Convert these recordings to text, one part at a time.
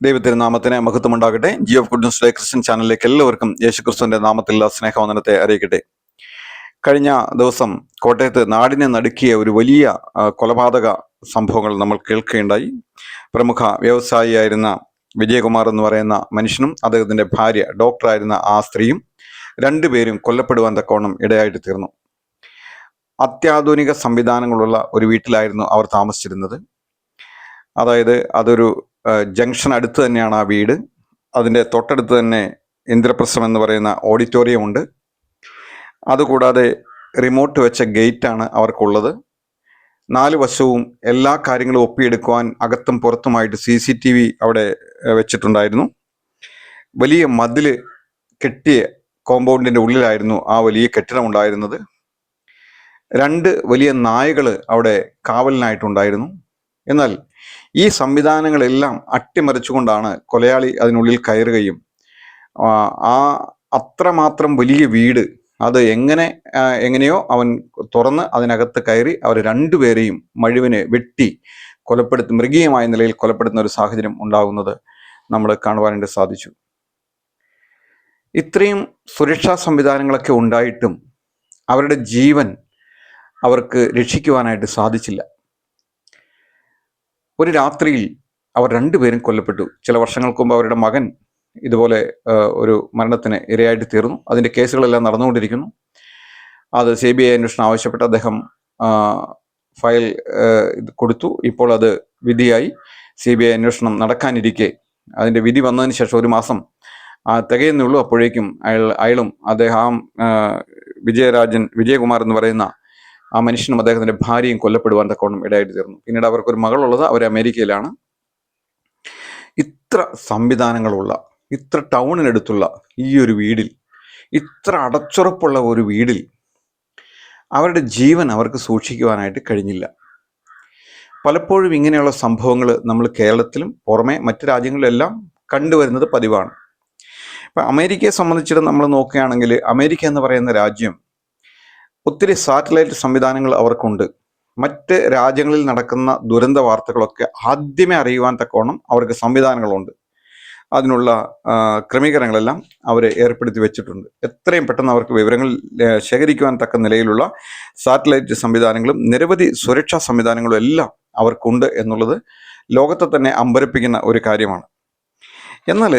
ദൈവത്തിരുനാമത്തിന് മഹത്വമുണ്ടാകട്ടെ. ജിയോ of good news Christian ചാനലിലേക്ക് എല്ലാവർക്കും യേശുക്രിസ്തുവിന്റെ നാമത്തിലുള്ള സ്നേഹവന്ദനത്തെ അറിയിക്കട്ടെ. കഴിഞ്ഞ ദിവസം കോട്ടയത്ത് നാടിനെ നടുക്കിയ ഒരു വലിയ കൊലപാതക സംഭവങ്ങൾ നമ്മൾ കേൾക്കുകയുണ്ടായി. പ്രമുഖ വ്യവസായിയായിരുന്ന വിജയകുമാർ എന്ന് പറയുന്ന മനുഷ്യനും അദ്ദേഹത്തിന്റെ ഭാര്യ ഡോക്ടറായിരുന്ന ആ സ്ത്രീയും രണ്ടുപേരും കൊല്ലപ്പെടുവാൻ തക്കവണ്ണം ഇടയായിട്ട് തീർന്നു. അത്യാധുനിക സംവിധാനങ്ങളുള്ള ഒരു വീട്ടിലായിരുന്നു അവർ താമസിച്ചിരുന്നത്. അതായത് അതൊരു ജംഗ്ഷൻ അടുത്ത് തന്നെയാണ് ആ വീട്. അതിൻ്റെ തൊട്ടടുത്ത് തന്നെ ഇന്ദ്രപ്രസ്ഥം എന്ന് പറയുന്ന ഓഡിറ്റോറിയം ഉണ്ട്. അതുകൂടാതെ റിമോട്ട് വെച്ച ഗേറ്റാണ് അവർക്കുള്ളത്. 4 വശവും എല്ലാ കാര്യങ്ങളും ഒപ്പിയെടുക്കുവാൻ അകത്തും പുറത്തുമായിട്ട് CCTV അവിടെ വെച്ചിട്ടുണ്ടായിരുന്നു. വലിയ മതിൽ കെട്ടിയ കോമ്പൗണ്ടിൻ്റെ ഉള്ളിലായിരുന്നു ആ വലിയ കെട്ടിടം ഉണ്ടായിരുന്നത്. 2 വലിയ നായകൾ അവിടെ കാവലിനായിട്ടുണ്ടായിരുന്നു. എന്നാൽ ഈ സംവിധാനങ്ങളെല്ലാം അട്ടിമറിച്ചുകൊണ്ടാണ് കൊലയാളി അതിനുള്ളിൽ കയറുകയും അത്രമാത്രം വലിയ വീട് അത് എങ്ങനെയോ അവൻ തുറന്ന് അതിനകത്ത് കയറി അവർ രണ്ടുപേരെയും മഴുവിനെ വെട്ടി മൃഗീയമായ നിലയിൽ കൊലപ്പെടുത്തുന്ന ഒരു സാഹചര്യം ഉണ്ടാകുന്നത് നമ്മൾ കാണുവാനായിട്ട് സാധിച്ചു. ഇത്രയും സുരക്ഷാ സംവിധാനങ്ങളൊക്കെ ഉണ്ടായിട്ടും അവരുടെ ജീവൻ അവർക്ക് രക്ഷിക്കുവാനായിട്ട് സാധിച്ചില്ല. ഒരു രാത്രിയിൽ അവർ രണ്ടുപേരും കൊല്ലപ്പെട്ടു. ചില വർഷങ്ങൾക്ക് മുമ്പ് അവരുടെ മകൻ ഇതുപോലെ ഒരു മരണത്തിന് ഇരയായിട്ട് തീർന്നു. അതിൻ്റെ കേസുകളെല്ലാം നടന്നുകൊണ്ടിരിക്കുന്നു. അത് CBI അന്വേഷണം ആവശ്യപ്പെട്ട് അദ്ദേഹം ഫയൽ കൊടുത്തു. ഇപ്പോൾ അത് വിധിയായി. CBI അന്വേഷണം നടക്കാനിരിക്കെ അതിൻ്റെ വിധി വന്നതിന് ശേഷം 1 മാസം തികയുന്നുള്ളൂ. അപ്പോഴേക്കും അയാളും അദ്ദേഹം വിജയകുമാർ എന്ന് പറയുന്ന ആ മനുഷ്യനും അദ്ദേഹത്തിന്റെ ഭാര്യയും കൊല്ലപ്പെടുവാൻ തക്കവണ്ണം ഇടയായിട്ട് തീർന്നു. പിന്നീട് അവർക്കൊരു മകളുള്ളത് അവർ അമേരിക്കയിലാണ്. ഇത്ര സംവിധാനങ്ങളുള്ള, ഇത്ര ടൗണിനടുത്തുള്ള ഈ ഒരു വീടിൽ, ഇത്ര അടച്ചുറപ്പുള്ള ഒരു വീടിൽ അവരുടെ ജീവൻ അവർക്ക് സൂക്ഷിക്കുവാനായിട്ട് കഴിഞ്ഞില്ല. പലപ്പോഴും ഇങ്ങനെയുള്ള സംഭവങ്ങൾ നമ്മൾ കേരളത്തിലും പുറമെ മറ്റു രാജ്യങ്ങളിലെല്ലാം കണ്ടുവരുന്നത് പതിവാണ്. ഇപ്പം അമേരിക്കയെ സംബന്ധിച്ചിട്ട് നമ്മൾ നോക്കുകയാണെങ്കിൽ അമേരിക്ക എന്ന് പറയുന്ന രാജ്യം ഒത്തിരി സാറ്റലൈറ്റ് സംവിധാനങ്ങൾ അവർക്കുണ്ട്. മറ്റ് രാജ്യങ്ങളിൽ നടക്കുന്ന ദുരന്ത വാർത്തകളൊക്കെ ആദ്യമേ അറിയുവാൻ തക്കവണ്ണം അവർക്ക് സംവിധാനങ്ങളുണ്ട്. അതിനുള്ള ക്രമീകരണങ്ങളെല്ലാം അവർ ഏർപ്പെടുത്തി വെച്ചിട്ടുണ്ട്. എത്രയും പെട്ടെന്ന് അവർക്ക് വിവരങ്ങൾ ശേഖരിക്കുവാൻ തക്ക നിലയിലുള്ള സാറ്റലൈറ്റ് സംവിധാനങ്ങളും നിരവധി സുരക്ഷാ സംവിധാനങ്ങളും എല്ലാം അവർക്കുണ്ട് എന്നുള്ളത് ലോകത്തെ തന്നെ അമ്പരപ്പിക്കുന്ന ഒരു കാര്യമാണ്. എന്നാൽ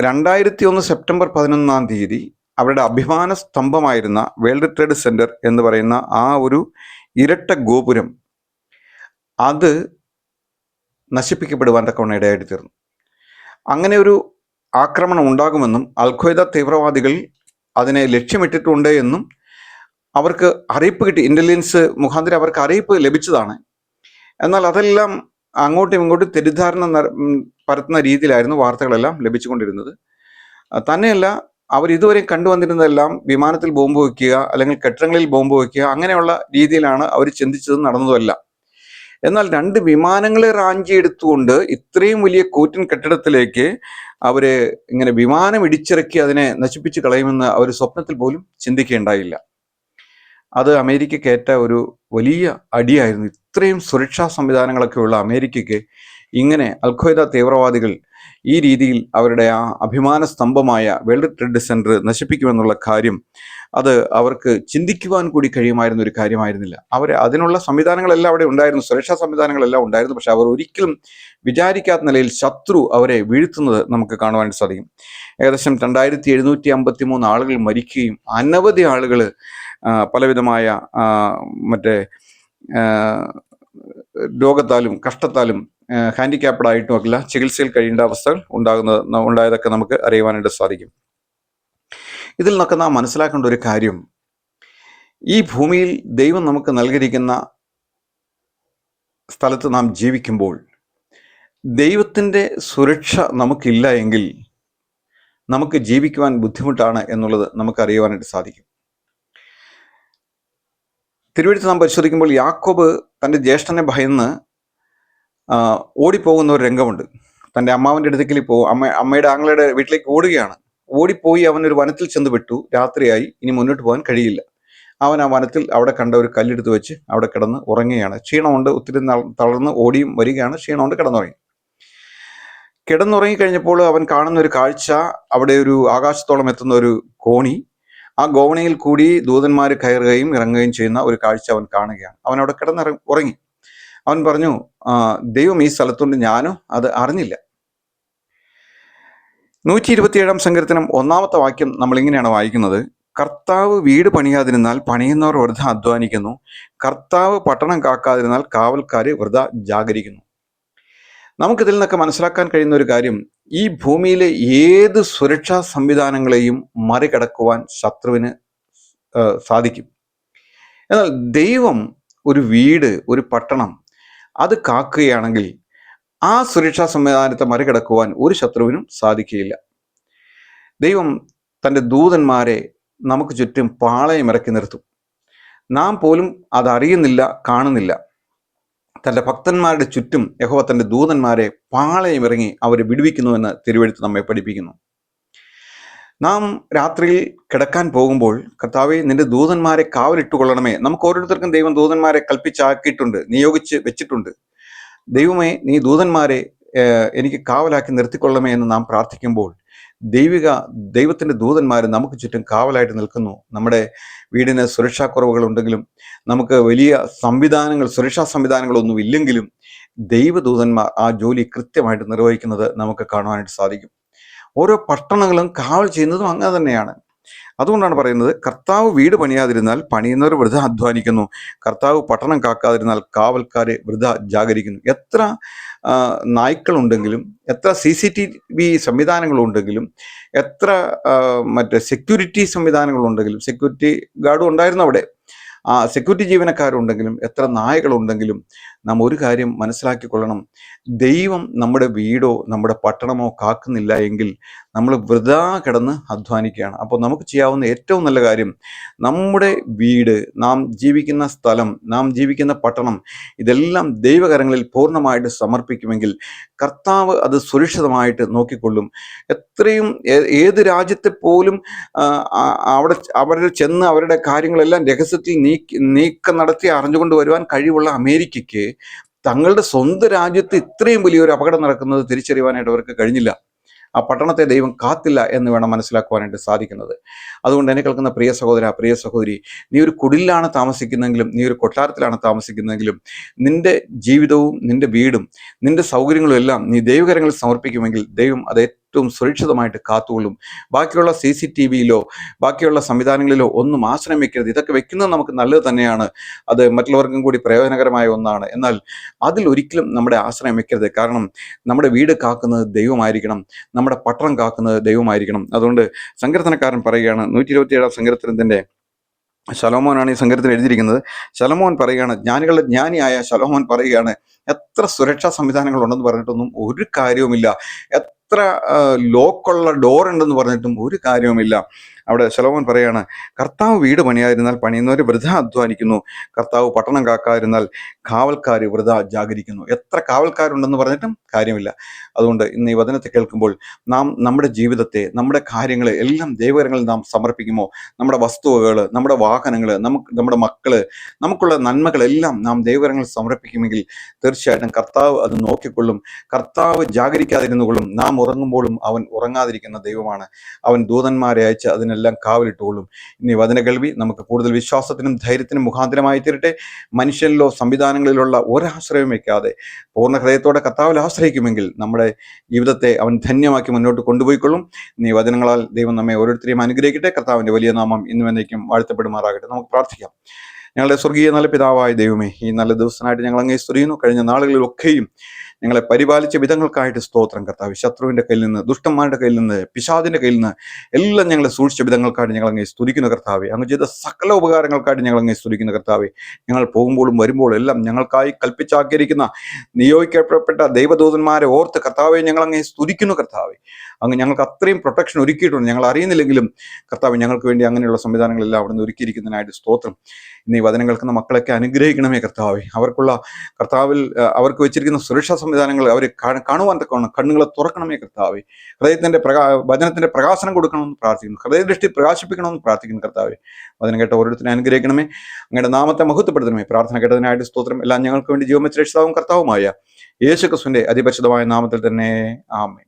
2001 സെപ്റ്റംബർ 11 അവരുടെ അഭിമാന സ്തംഭമായിരുന്ന വേൾഡ് ട്രേഡ് സെന്റർ എന്ന് പറയുന്ന ആ ഒരു ഇരട്ട ഗോപുരം അത് നശിപ്പിക്കപ്പെടുവാൻ തക്കവണ്ണം ഇടയായിട്ട് തീർന്നു. അങ്ങനെ ഒരു ആക്രമണം ഉണ്ടാകുമെന്നും അൽ-ഖ്വയ്ദ തീവ്രവാദികൾ അതിനെ ലക്ഷ്യമിട്ടിട്ടുണ്ട് എന്നും അവർക്ക് അറിയിപ്പ് കിട്ടി. ഇന്റലിജൻസ് മുഖാന്തരം അവർക്ക് അറിയിപ്പ് ലഭിച്ചതാണ്. എന്നാൽ അതെല്ലാം അങ്ങോട്ടും ഇങ്ങോട്ടും തെറ്റിദ്ധാരണ പരത്തുന്ന രീതിയിലായിരുന്നു വാർത്തകളെല്ലാം ലഭിച്ചുകൊണ്ടിരുന്നത്. തന്നെയല്ല, അവർ ഇതുവരെ കണ്ടുവന്നിരുന്നതെല്ലാം വിമാനത്തിൽ ബോംബ് വയ്ക്കുക അല്ലെങ്കിൽ കെട്ടിടങ്ങളിൽ ബോംബ് വയ്ക്കുക അങ്ങനെയുള്ള രീതിയിലാണ് അവർ ചിന്തിച്ചതും നടന്നതുമല്ല. എന്നാൽ 2 വിമാനങ്ങളെ റാഞ്ചിയെടുത്തുകൊണ്ട് ഇത്രയും വലിയ കൂറ്റൻ കെട്ടിടത്തിലേക്ക് അവര് ഇങ്ങനെ വിമാനം ഇടിച്ചിറക്കി അതിനെ നശിപ്പിച്ച് കളയുമെന്ന് അവർ സ്വപ്നത്തിൽ പോലും ചിന്തിക്കുകയുണ്ടായില്ല. അത് അമേരിക്കയ്ക്ക് ഏറ്റ ഒരു വലിയ അടിയായിരുന്നു. ഇത്രയും സുരക്ഷാ സംവിധാനങ്ങളൊക്കെ ഉള്ള അമേരിക്കയ്ക്ക് ഇങ്ങനെ അൽ-ഖ്വയ്ദ തീവ്രവാദികൾ ഈ രീതിയിൽ അവരുടെ ആ അഭിമാന സ്തംഭമായ വേൾഡ് ട്രേഡ് സെന്റർ നശിപ്പിക്കുമെന്നുള്ള കാര്യം അത് അവർക്ക് ചിന്തിക്കുവാൻ കൂടി കഴിയുമായിരുന്ന ഒരു കാര്യമായിരുന്നില്ല. അതിനുള്ള സംവിധാനങ്ങളെല്ലാം അവിടെ ഉണ്ടായിരുന്നു, സുരക്ഷാ സംവിധാനങ്ങളെല്ലാം ഉണ്ടായിരുന്നു. പക്ഷെ അവർ ഒരിക്കലും വിചാരിക്കാത്ത നിലയിൽ ശത്രു അവരെ വീഴ്ത്തുന്നത് നമുക്ക് കാണുവാനായിട്ട് സാധിക്കും. ഏകദേശം 2753 ആളുകൾ മരിക്കുകയും അനവധി ആളുകൾ പലവിധമായ രോഗത്താലും കഷ്ടത്താലും ഹാൻഡിക്യാപ്ഡ് അല്ല ചികിത്സയിൽ കഴിയേണ്ട അവസ്ഥകൾ ഉണ്ടായതൊക്കെ നമുക്ക് അറിയുവാനായിട്ട് സാധിക്കും. ഇതിൽ നിന്നൊക്കെ നാം മനസ്സിലാക്കേണ്ട ഒരു കാര്യം, ഈ ഭൂമിയിൽ ദൈവം നമുക്ക് നൽകിയിരിക്കുന്ന സ്ഥലത്ത് നാം ജീവിക്കുമ്പോൾ ദൈവത്തിൻ്റെ സുരക്ഷ നമുക്കില്ല എങ്കിൽ നമുക്ക് ജീവിക്കുവാൻ ബുദ്ധിമുട്ടാണ് എന്നുള്ളത് നമുക്ക് അറിയുവാനായിട്ട് സാധിക്കും. തിരുവെഴുത്ത് നാം പരിശോധിക്കുമ്പോൾ യാക്കോബ് തൻ്റെ ജ്യേഷ്ഠനെ ഭയന്ന് ഓടിപ്പോകുന്ന ഒരു രംഗമുണ്ട്. തൻ്റെ അമ്മാവൻ്റെ അടുത്തേക്ക് അമ്മയുടെ ആങ്ങളുടെ വീട്ടിലേക്ക് ഓടുകയാണ്. ഓടിപ്പോയി അവനൊരു വനത്തിൽ ചെന്ന് വിട്ടു. രാത്രിയായി, ഇനി മുന്നോട്ട് പോകാൻ കഴിയില്ല. അവൻ ആ വനത്തിൽ അവിടെ കണ്ട ഒരു കല്ലെടുത്ത് വെച്ച് അവിടെ കിടന്ന് ഉറങ്ങുകയാണ്. ക്ഷീണമുണ്ട്, ഒത്തിരി തളർന്ന് ഓടിയും വരികയാണ്, ക്ഷീണമുണ്ട്, കിടന്നുറങ്ങി. കിടന്നുറങ്ങിക്കഴിഞ്ഞപ്പോൾ അവൻ കാണുന്ന ഒരു കാഴ്ച, അവിടെ ഒരു ആകാശത്തോളം എത്തുന്ന ഒരു കോണി, ആ ഗോവണിയിൽ കൂടി ദൂതന്മാർ കയറുകയും ഇറങ്ങുകയും ചെയ്യുന്ന ഒരു കാഴ്ച അവൻ കാണുകയാണ്. അവൻ അവിടെ ഉറങ്ങി. അവൻ പറഞ്ഞു, ദൈവം ഈ സ്ഥലത്തുണ്ട്, ഞാനും അത് അറിഞ്ഞില്ല. 127 സങ്കീർത്തനം 1-ാമത്തെ വാക്യം നമ്മൾ ഇങ്ങനെയാണ് വായിക്കുന്നത്: കർത്താവ് വീട് പണിയാതിരുന്നാൽ പണിയുന്നവർ വൃഥ അധ്വാനിക്കുന്നു, കർത്താവ് പട്ടണം കാക്കാതിരുന്നാൽ കാവൽക്കാര് വൃഥ ജാഗരിക്കുന്നു. നമുക്കിതിൽ നിന്നൊക്കെ മനസ്സിലാക്കാൻ കഴിയുന്ന ഒരു കാര്യം, ഈ ഭൂമിയിലെ ഏത് സുരക്ഷാ സംവിധാനങ്ങളെയും മറികടക്കുവാൻ ശത്രുവിന് സാധിക്കും. എന്നാൽ ദൈവം ഒരു വീട്, ഒരു പട്ടണം അത് കാക്കുകയാണെങ്കിൽ ആ സുരക്ഷാ സംവിധാനത്തെ മറികടക്കുവാൻ ഒരു ശത്രുവിനും സാധിക്കുകയില്ല. ദൈവം തൻ്റെ ദൂതന്മാരെ നമുക്ക് ചുറ്റും പാളയം ഇറക്കി നിർത്തും. നാം പോലും അതറിയുന്നില്ല, കാണുന്നില്ല. തൻ്റെ ഭക്തന്മാരുടെ ചുറ്റും യഹോവ തൻ്റെ ദൂതന്മാരെ പാളയം ഇറങ്ങി അവരെ വിടുവിക്കുന്നുവെന്ന് തിരുവെഴുത്ത് നമ്മെ പഠിപ്പിക്കുന്നു. നാം രാത്രിയിൽ കിടക്കാൻ പോകുമ്പോൾ, കർത്താവേ നിന്റെ ദൂതന്മാരെ കാവലിട്ടുകൊള്ളണമേ. നമുക്ക് ഓരോരുത്തർക്കും ദൈവം ദൂതന്മാരെ കൽപ്പിച്ചാക്കിയിട്ടുണ്ട്, നിയോഗിച്ച് വെച്ചിട്ടുണ്ട്. ദൈവമേ, നീ ദൂതന്മാരെ എനിക്ക് കാവലാക്കി നിർത്തിക്കൊള്ളണമേ എന്ന് നാം പ്രാർത്ഥിക്കുമ്പോൾ ദൈവത്തിൻ്റെ ദൂതന്മാർ നമുക്ക് ചുറ്റും കാവലായിട്ട് നിൽക്കുന്നു. നമ്മുടെ വീടിന് സുരക്ഷാക്കുറവുകളുണ്ടെങ്കിലും, നമുക്ക് വലിയ സുരക്ഷാ സംവിധാനങ്ങളൊന്നും ഇല്ലെങ്കിലും ദൈവദൂതന്മാർ ആ ജോലി കൃത്യമായിട്ട് നിർവഹിക്കുന്നത് നമുക്ക് കാണുവാനായിട്ട് സാധിക്കും. ഓരോ പട്ടണങ്ങളും കാവൽ ചെയ്യുന്നതും അങ്ങനെ തന്നെയാണ്. അതുകൊണ്ടാണ് പറയുന്നത്, കർത്താവ് വീട് പണിയാതിരുന്നാൽ പണിയുന്നവർ വൃഥ അധ്വാനിക്കുന്നു, കർത്താവ് പട്ടണം കാക്കാതിരുന്നാൽ കാവൽക്കാരെ വൃഥ ജാഗരിക്കുന്നു. എത്ര നായ്ക്കളുണ്ടെങ്കിലും, എത്ര CCTV സംവിധാനങ്ങളുണ്ടെങ്കിലും, എത്ര സെക്യൂരിറ്റി സംവിധാനങ്ങളുണ്ടെങ്കിലും, സെക്യൂരിറ്റി ഗാർഡും ഉണ്ടായിരുന്നു അവിടെ, ആ സെക്യൂരിറ്റി ജീവനക്കാരുണ്ടെങ്കിലും, എത്ര നായകളുണ്ടെങ്കിലും, നാം ഒരു കാര്യം മനസ്സിലാക്കിക്കൊള്ളണം: ദൈവം നമ്മുടെ വീടോ നമ്മുടെ പട്ടണമോ കാക്കുന്നില്ല എങ്കിൽ നമ്മൾ വൃഥാ കിടന്ന് അധ്വാനിക്കുകയാണ്. അപ്പോൾ നമുക്ക് ചെയ്യാവുന്ന ഏറ്റവും നല്ല കാര്യം, നമ്മുടെ വീട്, നാം ജീവിക്കുന്ന സ്ഥലം, നാം ജീവിക്കുന്ന പട്ടണം, ഇതെല്ലാം ദൈവകരങ്ങളിൽ പൂർണ്ണമായിട്ട് സമർപ്പിക്കുമെങ്കിൽ കർത്താവ് അത് സുരക്ഷിതമായിട്ട് നോക്കിക്കൊള്ളും. ഏത് രാജ്യത്തെ പോലും അവർ ചെന്ന് അവരുടെ കാര്യങ്ങളെല്ലാം രഹസ്യത്തിൽ നീക്കം നടത്തി അറിഞ്ഞുകൊണ്ട് വരുവാൻ കഴിവുള്ള അമേരിക്കയ്ക്ക് തങ്ങളുടെ സ്വന്തം രാജ്യത്ത് ഇത്രയും വലിയൊരു അപകടം നടക്കുന്നത് തിരിച്ചറിയുവാനായിട്ട് അവർക്ക് കഴിഞ്ഞില്ല. ആ പട്ടണത്തെ ദൈവം കാത്തില്ല എന്ന് വേണം മനസ്സിലാക്കുവാനായിട്ട് സാധിക്കുന്നത്. അതുകൊണ്ട് എന്നെ കേൾക്കുന്ന പ്രിയ സഹോദര, പ്രിയ സഹോദരി, നീ ഒരു കുടിലാണ് താമസിക്കുന്നതെങ്കിലും, നീ ഒരു കൊട്ടാരത്തിലാണ് താമസിക്കുന്നതെങ്കിലും, നിന്റെ ജീവിതവും നിന്റെ വീടും നിന്റെ സൗകര്യങ്ങളും എല്ലാം നീ ദൈവകരങ്ങളിൽ സമർപ്പിക്കുമെങ്കിൽ ദൈവം അത് ഏറ്റവും സുരക്ഷിതമായിട്ട് കാത്തുകൊള്ളും. ബാക്കിയുള്ള CCTVയിലോ ബാക്കിയുള്ള സംവിധാനങ്ങളിലോ ഒന്നും ആശ്രയം വെക്കരുത്. ഇതൊക്കെ വെക്കുന്നത് നമുക്ക് നല്ലത് തന്നെയാണ്, അത് മറ്റുള്ളവർക്കും കൂടി പ്രയോജനകരമായ ഒന്നാണ്. എന്നാൽ അതിൽ ഒരിക്കലും നമ്മുടെ ആശ്രയം വെക്കരുത്. കാരണം നമ്മുടെ വീട് കാക്കുന്നത് ദൈവമായിരിക്കണം, നമ്മുടെ പട്ടണം കാക്കുന്നത് ദൈവമായിരിക്കണം. അതുകൊണ്ട് സങ്കീർത്തനക്കാരൻ പറയുകയാണ്, 127 സങ്കീർത്തനത്തിൻ്റെ ശലോമോനാണ് ഈ സങ്കീർത്തനം എഴുതിയിരിക്കുന്നത്. ശലോമോൻ പറയുകയാണ്, ജ്ഞാനികളുടെ ജ്ഞാനിയായ ശലോമോൻ പറയുകയാണ്, എത്ര സുരക്ഷാ സംവിധാനങ്ങൾ ഉണ്ടെന്ന് പറഞ്ഞിട്ടൊന്നും ഒരു കാര്യവുമില്ല, എത്ര ലോക്കുള്ള ഡോർ ഉണ്ടെന്ന് പറഞ്ഞിട്ടും ഒരു കാര്യവുമില്ല. അവിടെ ശലോമോൻ പറയാണ്, കർത്താവ് വീട് പണിയാതിരുന്നാൽ പണിയുന്നവർ വൃഥ അധ്വാനിക്കുന്നു, കർത്താവ് പട്ടണം കാക്കാതിരുന്നാൽ കാവൽക്കാർ വൃഥ ജാഗരിക്കുന്നു. എത്ര കാവൽക്കാരുണ്ടെന്ന് പറഞ്ഞിട്ടും കാര്യമില്ല. അതുകൊണ്ട് ഇന്ന് ഈ വചനത്തെ കേൾക്കുമ്പോൾ നാം നമ്മുടെ ജീവിതത്തെ, നമ്മുടെ കാര്യങ്ങളെ എല്ലാം ദൈവകരങ്ങളിൽ നാം സമർപ്പിക്കുമോ? നമ്മുടെ വസ്തുവകൾ, നമ്മുടെ വാഹനങ്ങൾ, നമ്മുടെ മക്കള്, നമുക്കുള്ള നന്മകളെല്ലാം നാം ദൈവകരങ്ങളിൽ സമർപ്പിക്കുമെങ്കിൽ തീർച്ചയായിട്ടും കർത്താവ് അത് നോക്കിക്കൊള്ളും. കർത്താവ് ജാഗരിക്കാതിരുന്നുകൊള്ളും. നാം ഉറങ്ങുമ്പോഴും അവൻ ഉറങ്ങാതിരിക്കുന്ന ദൈവമാണ്. അവൻ ദൂതന്മാരെ അയച്ച് അതിനെല്ലാം കാവലിട്ടുകൊള്ളും. ഇനി വചന കേൾവി നമുക്ക് കൂടുതൽ വിശ്വാസത്തിനും ധൈര്യത്തിനും മുഖാന്തരമായി തീരട്ടെ. മനുഷ്യനിലോ സംവിധാനങ്ങളിലുള്ള ഒരാശ്രയം വയ്ക്കാതെ പൂർണ്ണ ഹൃദയത്തോടെ കർത്താവിൽ ആശ്രയിക്കുമെങ്കിൽ നമ്മുടെ ജീവിതത്തെ അവൻ ധന്യമാക്കി മുന്നോട്ട് കൊണ്ടുപോയിക്കൊള്ളും. ഇനി വചനങ്ങളാൽ ദൈവം നമ്മെ ഓരോരുത്തരെയും അനുഗ്രഹിക്കട്ടെ. കർത്താവിൻ്റെ വലിയ നാമം ഇന്നും എന്നേക്കും വാഴ്ത്തപ്പെടുമാറാകട്ടെ. നമുക്ക് പ്രാർത്ഥിക്കാം. ഞങ്ങളുടെ സ്വർഗീയ നല്ല പിതാവായ ദൈവമേ, ഈ നല്ല ദിവസമായിട്ട് ഞങ്ങൾ അങ്ങേ സ്തുതിക്കുന്നു. കഴിഞ്ഞ നാളുകളിലൊക്കെയും ഞങ്ങളെ പരിപാലിച്ച വിധങ്ങൾക്കായിട്ട് സ്തോത്രം കർത്താവ്. ശത്രുവിൻ്റെ കയ്യിൽ നിന്ന്, ദുഷ്ടന്മാരുടെ കയ്യിൽ നിന്ന്, പിശാചിൻ്റെ കയ്യിൽ നിന്ന് എല്ലാം ഞങ്ങളെ സൂക്ഷിച്ച വിധങ്ങൾക്കായിട്ട് ഞങ്ങൾ അങ്ങേ സ്തുതിക്കുന്ന കർത്താവെ. അങ്ങ് ചെയ്ത സകല ഉപകാരങ്ങൾക്കായിട്ട് ഞങ്ങൾ അങ്ങേ സ്തുതിക്കുന്ന കർത്താവെ. ഞങ്ങൾ പോകുമ്പോഴും വരുമ്പോഴും എല്ലാം ഞങ്ങൾക്കായി കൽപ്പിച്ചാക്കിയിരിക്കുന്ന നിയോഗിക്കപ്പെട്ട ദൈവദൂതന്മാരെ ഓർത്ത് കർത്താവെ ഞങ്ങൾ അങ്ങേ സ്തുതിക്കുന്നു കർത്താവെ. അങ്ങ് ഞങ്ങൾക്ക് അത്രയും പ്രൊട്ടക്ഷൻ ഒരുക്കിയിട്ടുണ്ട്. ഞങ്ങൾ അറിയുന്നില്ലെങ്കിലും കർത്താവ് ഞങ്ങൾക്ക് വേണ്ടി അങ്ങനെയുള്ള സംവിധാനങ്ങളെല്ലാം അവിടെ നിന്ന് ഒരുക്കിയിരിക്കുന്നതിനായിട്ട് സ്തോത്രം. ഇന്ന് ഈ വചനം കേൾക്കുന്ന മക്കളൊക്കെ അനുഗ്രഹിക്കണമേ കർത്താവെ. അവർക്കുള്ള കർത്താവിൽ അവർക്ക് വെച്ചിരിക്കുന്ന സുരക്ഷാ സംവിധാനങ്ങൾ അവർ കാണുവാൻ തക്കവണ്ണം കണ്ണുകളെ തുറക്കണമേ കർത്താവെ. ഹൃദയത്തിൻ്റെ വചനത്തിൻ്റെ പ്രകാശനം കൊടുക്കണമെന്ന് പ്രാർത്ഥിക്കുന്നു. ഹൃദയദൃഷ്ടി പ്രകാശിപ്പിക്കണമെന്ന് പ്രാർത്ഥിക്കുന്നു കർത്താവെ. വചനം കേട്ട ഓരോരുത്തരും അനുഗ്രഹിക്കണമേ. അങ്ങയുടെ നാമത്തെ മഹത്വപ്പെടുത്തണമേ. പ്രാർത്ഥന കേട്ടതിനായിട്ട് സ്തോത്രം. എല്ലാം ഞങ്ങൾക്ക് വേണ്ടി ജീവൻ വെച്ച രക്ഷിതാവും കർത്താവുമായ യേശു ക്രിസ്തുവിന്റെ അതിപരിശുദ്ധമായ നാമത്തിൽ തന്നെ ആമേൻ.